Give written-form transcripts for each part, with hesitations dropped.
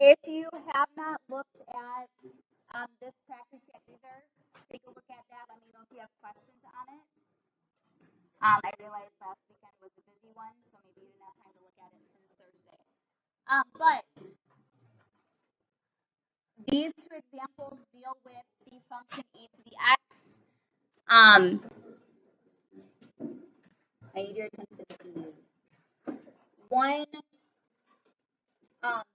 If you have not looked at this practice yet either, take a look at that. Let me know if you have questions on it. I realized last weekend was a busy one, so maybe you didn't have time to look at it since Thursday. But these two examples deal with the function e to the x. I need your attention, please. One comment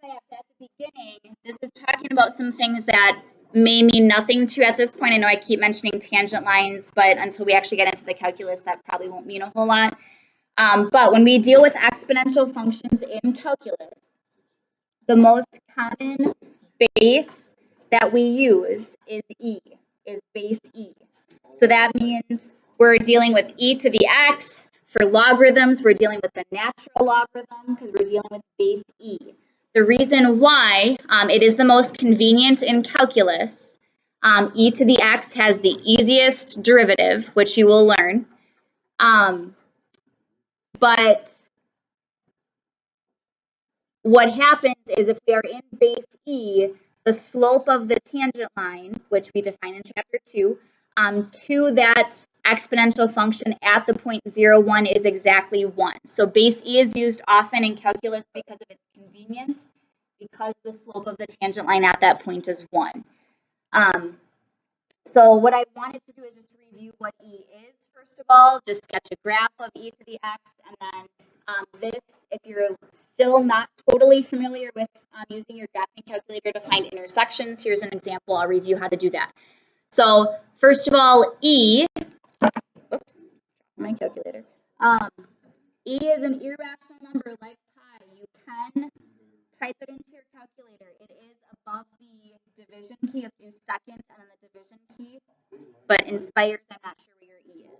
I have at the beginning, this is talking about some things that may mean nothing to you at this point. I know I keep mentioning tangent lines, but until we actually get into the calculus, that probably won't mean a whole lot. But when we deal with exponential functions in calculus, the most common base that we use is base e. So that means we're dealing with e to the x. For logarithms, we're dealing with the natural logarithm because we're dealing with base e. The reason why it is the most convenient in calculus, e to the x has the easiest derivative, which you will learn. But what happens is if we are in base e, the slope of the tangent line, which we define in chapter 2, to that exponential function at the point 0, 1 is exactly 1. So base e is used often in calculus because of its convenience, because the slope of the tangent line at that point is 1. So what I wanted to do is just review what e is, first of all, just sketch a graph of e to the x, and then this, if you're still not totally familiar with using your graphing calculator to find intersections, here's an example. I'll review how to do that. So first of all, e, oops, my calculator. E is an irrational number like pi. You can type it into your calculator. It is above the division key. You have to do second and then the division key. But in Spires, I'm not sure where your e is.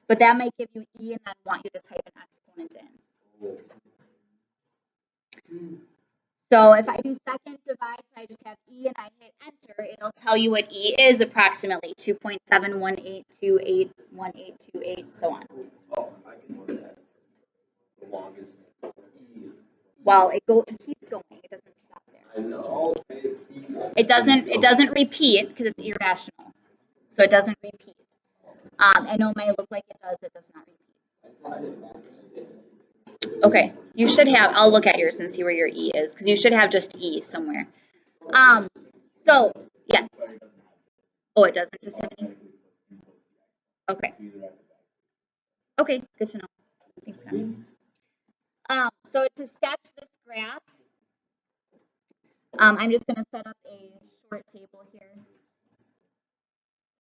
But that might give you e and then want you to type an exponent in. So if I do second divide, so I just have e and I hit enter, it'll tell you what e is approximately 2.718281828, so on. Well, it keeps going. It doesn't stop there. It doesn't repeat because it's irrational. So it doesn't repeat. I know it might look like it does. It does not repeat. Okay, you should have. I'll look at yours and see where your e is because you should have just e somewhere. So yes. Oh, it doesn't just have an e. Okay. Okay, good to know. Thanks. So to sketch this graph, I'm just going to set up a short table here,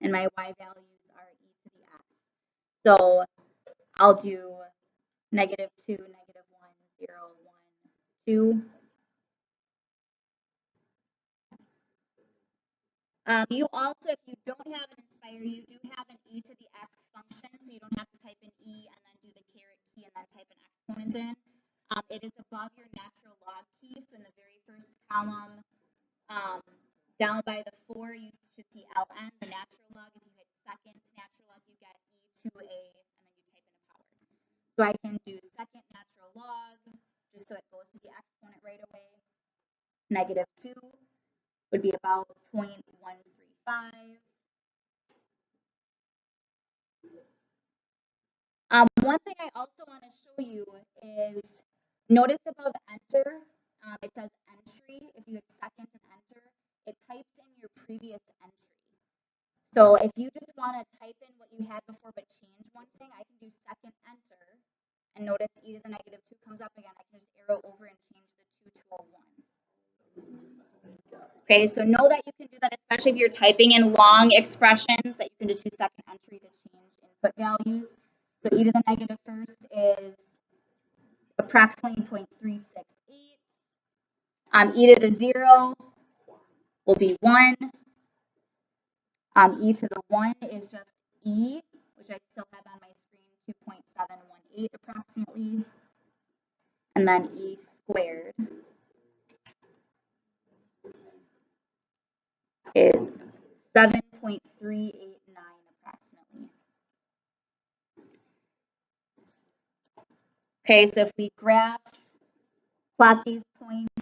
and my y values are e to the x. So I'll do -2, -1, 0, 1, 2. You also, if you don't have an Inspire, you do have an e to the x function, so you don't have to type in e and then do the caret key and then type an exponent in. It is above your natural log key, so in the very first column, down by the 4, you should see ln, the natural log. If you hit second natural log, you get e to a, and then you type in a power. So I can do second natural log, just so it goes to the exponent right away. -2 would be about 0.135. One thing I also want to show you is, notice above enter, it says entry. If you hit second and enter, it types in your previous entry. So if you just want to type in what you had before but change one thing, I can do second enter, and notice e to the -2 comes up again. I can just arrow over and change the 2 to a 1. Okay, so know that you can do that, especially if you're typing in long expressions, that you can just do second entry to change input values. So e to the -1st is approximately 0.368. E to the 0 will be 1. E to the 1 is just e, which I still have on my screen, 2.718 approximately. And then e squared is 7.389. Okay, so if we plot these points,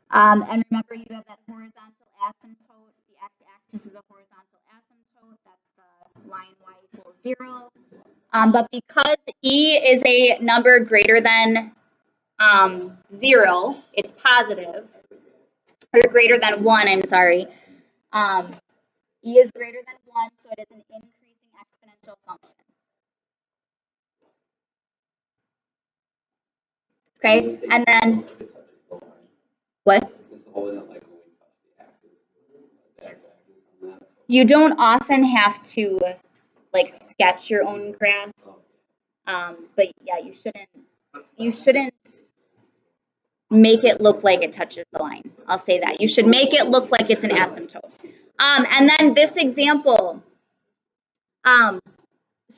and remember you have that horizontal asymptote. The x-axis is a horizontal asymptote. That's the line y equals 0. But because e is a number greater than 0, it's positive, or greater than 1, I'm sorry. E is greater than 1, so it is an increasing exponential function. Okay, and then what? You don't often have to like sketch your own graphs, but yeah, you shouldn't make it look like it touches the line. I'll say that. You should make it look like it's an asymptote. And then this example, so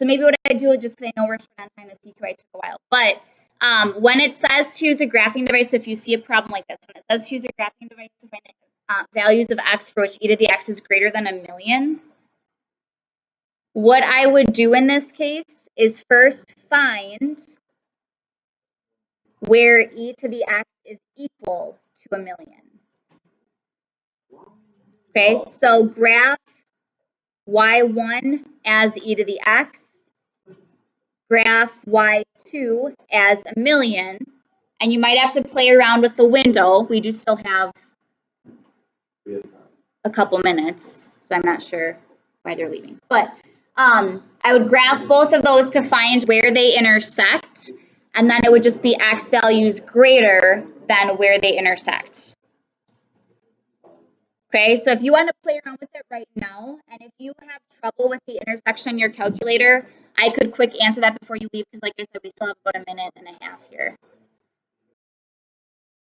maybe what I do, just because I know we're short on time, the CQI took a while, but when it says to use a graphing device, so if you see a problem like this, when it says to use a graphing device to find values of x for which e to the x is greater than 1,000,000, what I would do in this case is first find where e to the x is equal to 1,000,000. Okay, so graph y1 as e to the x, graph y2 as 1,000,000, and you might have to play around with the window. We do still have a couple minutes, so I'm not sure why they're leaving. But I would graph both of those to find where they intersect, and then it would just be x values greater than where they intersect. Okay, so if you want to play around with it right now, and if you have trouble with the intersection in your calculator, I could quick answer that before you leave, because like I said, we still have about a minute and a half here.